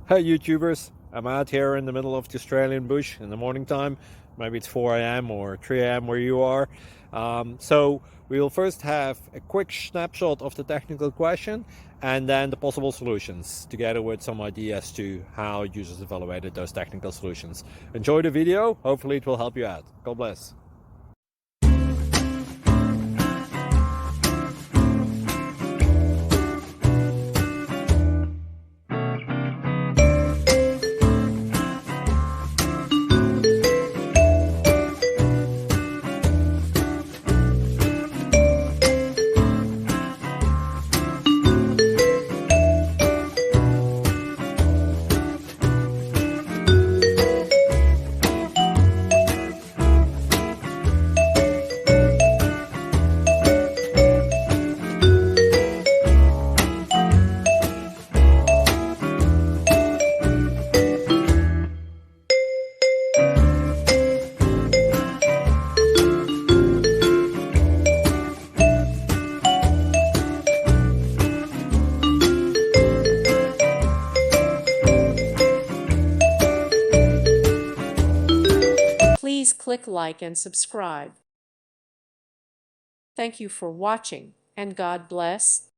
Hey YouTubers, I'm out here in the middle of the Australian bush in the morning time. Maybe it's 4 a.m. or 3 a.m. where you are. So we'll first have a quick snapshot of the technical question and then the possible solutions, together with some ideas to how users evaluated those technical solutions. Enjoy the video, hopefully it will help you out. God bless. Please click like and subscribe. Thank you for watching, and God bless.